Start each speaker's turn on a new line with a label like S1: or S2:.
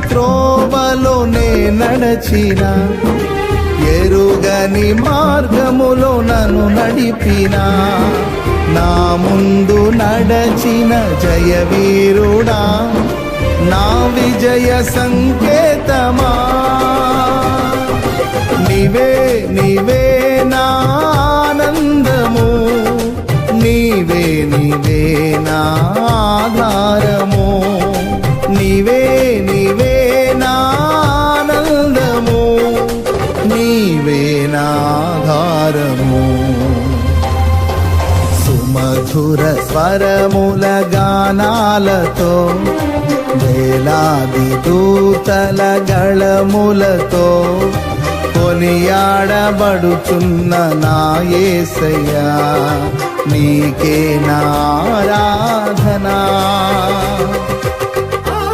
S1: త్రోవలో నే నడచిన, ఎరుగని మార్గములో నన్ను నడిపిన, నా ముందు నడచిన జయవీరుడా, నా విజయ సంకేతమా. నీవే నీవే నా ఆనందము, నీవే నీవే నా ఆధారము, నీవే నీవే నా ఆనందము, నీవే నా ఆధారము. సుమధుర స్వరముల గానాలతో, వేలాది దూతల గళములతో కొనియాడబడుచున్న నా యేసయ్యా, నీకే నా ఆరాధన.